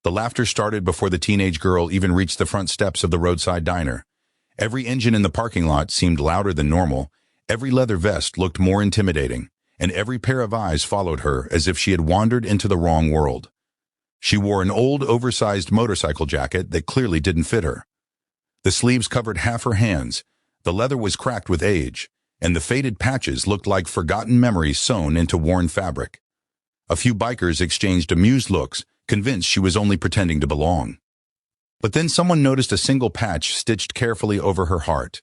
The laughter started before the teenage girl even reached the front steps of the roadside diner. Every engine in the parking lot seemed louder than normal, every leather vest looked more intimidating, and every pair of eyes followed her as if she had wandered into the wrong world. She wore an old, oversized motorcycle jacket that clearly didn't fit her. The sleeves covered half her hands, the leather was cracked with age, and the faded patches looked like forgotten memories sewn into worn fabric. A few bikers exchanged amused looks, convinced she was only pretending to belong. But then someone noticed a single patch stitched carefully over her heart.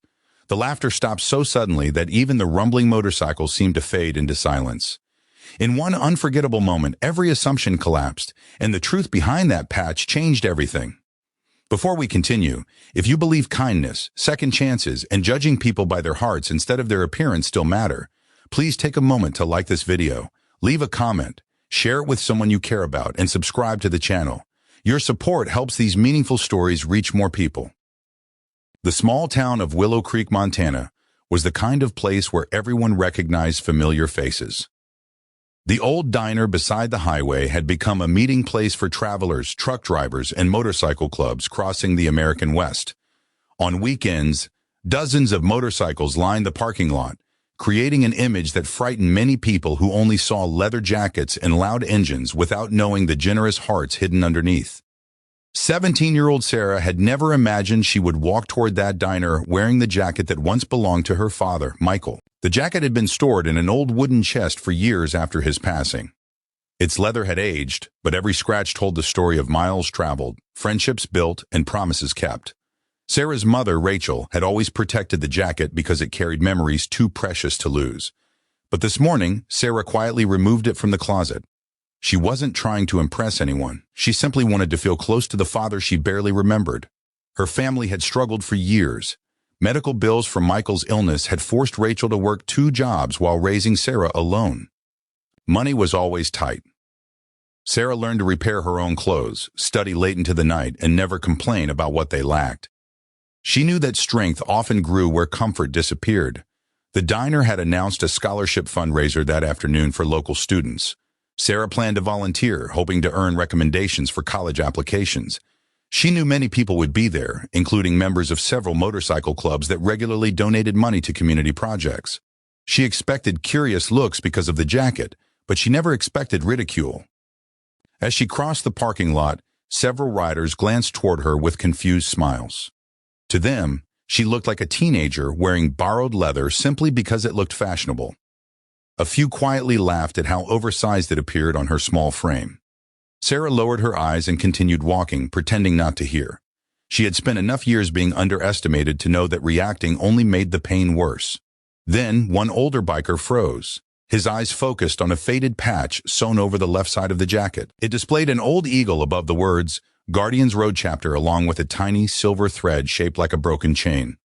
The laughter stopped so suddenly that even the rumbling motorcycle seemed to fade into silence. In one unforgettable moment, every assumption collapsed, and the truth behind that patch changed everything. Before we continue, if you believe kindness, second chances, and judging people by their hearts instead of their appearance still matter, please take a moment to like this video, leave a comment, share it with someone you care about, and subscribe to the channel. Your support helps these meaningful stories reach more people. The small town of Willow Creek, Montana, was the kind of place where everyone recognized familiar faces. The old diner beside the highway had become a meeting place for travelers, truck drivers, and motorcycle clubs crossing the American West. On weekends, dozens of motorcycles lined the parking lot, creating an image that frightened many people who only saw leather jackets and loud engines without knowing the generous hearts hidden underneath. 17-year-old Sarah had never imagined she would walk toward that diner wearing the jacket that once belonged to her father, Michael. The jacket had been stored in an old wooden chest for years after his passing. Its leather had aged, but every scratch told the story of miles traveled, friendships built, and promises kept. Sarah's mother, Rachel, had always protected the jacket because it carried memories too precious to lose. But this morning, Sarah quietly removed it from the closet. She wasn't trying to impress anyone. She simply wanted to feel close to the father she barely remembered. Her family had struggled for years. Medical bills from Michael's illness had forced Rachel to work 2 jobs while raising Sarah alone. Money was always tight. Sarah learned to repair her own clothes, study late into the night, and never complain about what they lacked. She knew that strength often grew where comfort disappeared. The diner had announced a scholarship fundraiser that afternoon for local students. Sarah planned to volunteer, hoping to earn recommendations for college applications. She knew many people would be there, including members of several motorcycle clubs that regularly donated money to community projects. She expected curious looks because of the jacket, but she never expected ridicule. As she crossed the parking lot, several riders glanced toward her with confused smiles. To them, she looked like a teenager wearing borrowed leather simply because it looked fashionable. A few quietly laughed at how oversized it appeared on her small frame. Sarah lowered her eyes and continued walking, pretending not to hear. She had spent enough years being underestimated to know that reacting only made the pain worse. Then, one older biker froze. His eyes focused on a faded patch sewn over the left side of the jacket. It displayed an old eagle above the words, Guardian's Road Chapter, along with a tiny silver thread shaped like a broken chain.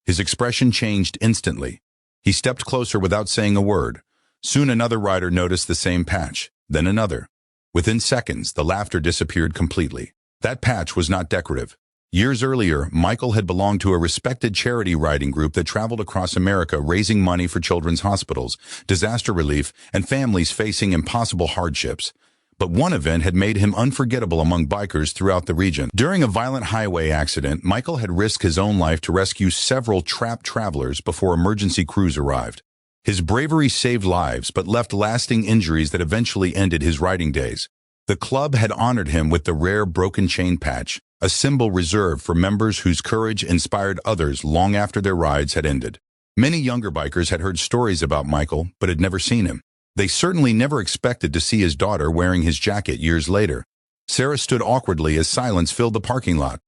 His expression changed instantly. He stepped closer without saying a word. Soon another rider noticed the same patch, then another. Within seconds, the laughter disappeared completely. That patch was not decorative. Years earlier, Michael had belonged to a respected charity riding group that traveled across America raising money for children's hospitals, disaster relief, and families facing impossible hardships. But one event had made him unforgettable among bikers throughout the region. During a violent highway accident, Michael had risked his own life to rescue several trapped travelers before emergency crews arrived. His bravery saved lives but left lasting injuries that eventually ended his riding days. The club had honored him with the rare broken chain patch, a symbol reserved for members whose courage inspired others long after their rides had ended. Many younger bikers had heard stories about Michael but had never seen him. They certainly never expected to see his daughter wearing his jacket years later. Sarah stood awkwardly as silence filled the parking lot.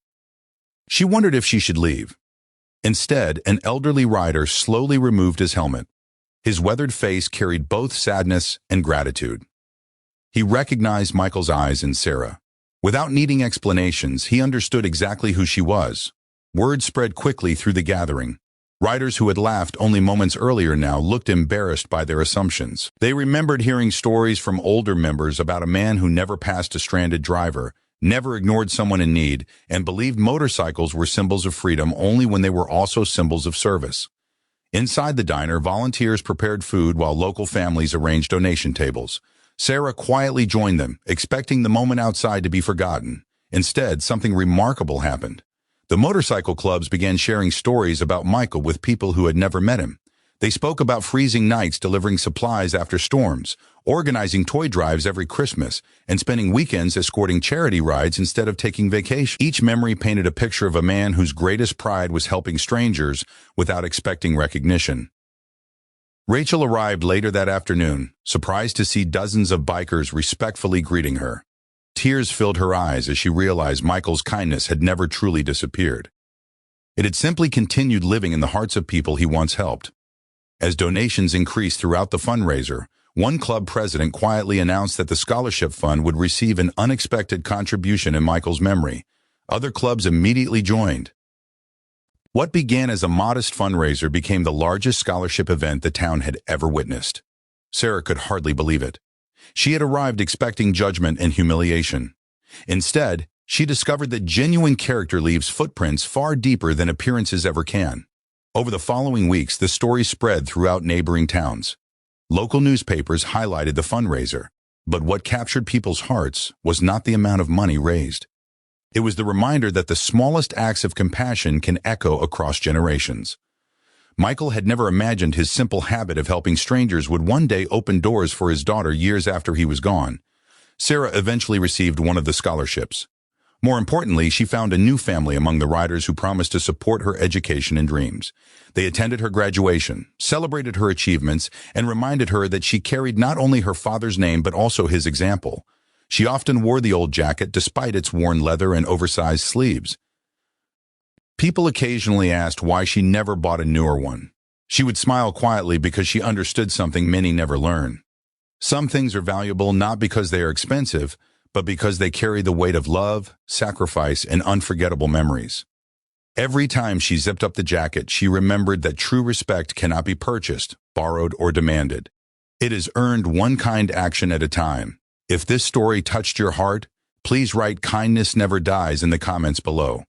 She wondered if she should leave. Instead, an elderly rider slowly removed his helmet. His weathered face carried both sadness and gratitude. He recognized Michael's eyes in Sarah. Without needing explanations, he understood exactly who she was. Word spread quickly through the gathering. Riders who had laughed only moments earlier now looked embarrassed by their assumptions. They remembered hearing stories from older members about a man who never passed a stranded driver, never ignored someone in need, and believed motorcycles were symbols of freedom only when they were also symbols of service. Inside the diner, volunteers prepared food while local families arranged donation tables. Sarah quietly joined them, expecting the moment outside to be forgotten. Instead, something remarkable happened. The motorcycle clubs began sharing stories about Michael with people who had never met him. They spoke about freezing nights delivering supplies after storms, organizing toy drives every Christmas, and spending weekends escorting charity rides instead of taking vacation. Each memory painted a picture of a man whose greatest pride was helping strangers without expecting recognition. Rachel arrived later that afternoon, surprised to see dozens of bikers respectfully greeting her. Tears filled her eyes as she realized Michael's kindness had never truly disappeared. It had simply continued living in the hearts of people he once helped. As donations increased throughout the fundraiser, one club president quietly announced that the scholarship fund would receive an unexpected contribution in Michael's memory. Other clubs immediately joined. What began as a modest fundraiser became the largest scholarship event the town had ever witnessed. Sarah could hardly believe it. She had arrived expecting judgment and humiliation. Instead, she discovered that genuine character leaves footprints far deeper than appearances ever can. Over the following weeks, the story spread throughout neighboring towns. Local newspapers highlighted the fundraiser, but what captured people's hearts was not the amount of money raised. It was the reminder that the smallest acts of compassion can echo across generations. Michael had never imagined his simple habit of helping strangers would one day open doors for his daughter years after he was gone. Sarah eventually received one of the scholarships. More importantly, she found a new family among the riders who promised to support her education and dreams. They attended her graduation, celebrated her achievements, and reminded her that she carried not only her father's name but also his example. She often wore the old jacket despite its worn leather and oversized sleeves. People occasionally asked why she never bought a newer one. She would smile quietly because she understood something many never learn. Some things are valuable not because they are expensive, but because they carry the weight of love, sacrifice, and unforgettable memories. Every time she zipped up the jacket, she remembered that true respect cannot be purchased, borrowed, or demanded. It is earned one kind action at a time. If this story touched your heart, please write "Kindness Never Dies" in the comments below.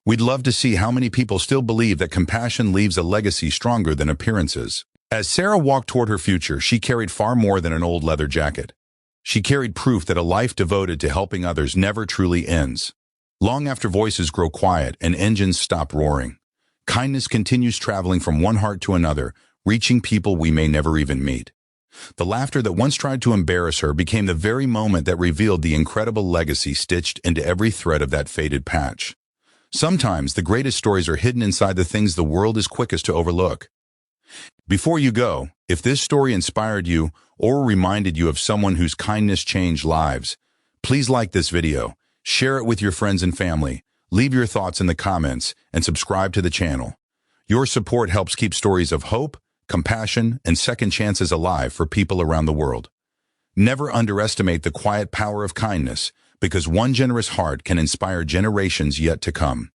We'd love to see how many people still believe that compassion leaves a legacy stronger than appearances. As Sarah walked toward her future, she carried far more than an old leather jacket. She carried proof that a life devoted to helping others never truly ends. Long after voices grow quiet and engines stop roaring, kindness continues traveling from one heart to another, reaching people we may never even meet. The laughter that once tried to embarrass her became the very moment that revealed the incredible legacy stitched into every thread of that faded patch. Sometimes the greatest stories are hidden inside the things the world is quickest to overlook. Before you go, if this story inspired you or reminded you of someone whose kindness changed lives, please like this video, share it with your friends and family, leave your thoughts in the comments, and subscribe to the channel. Your support helps keep stories of hope, compassion, and second chances alive for people around the world. Never underestimate the quiet power of kindness, because one generous heart can inspire generations yet to come.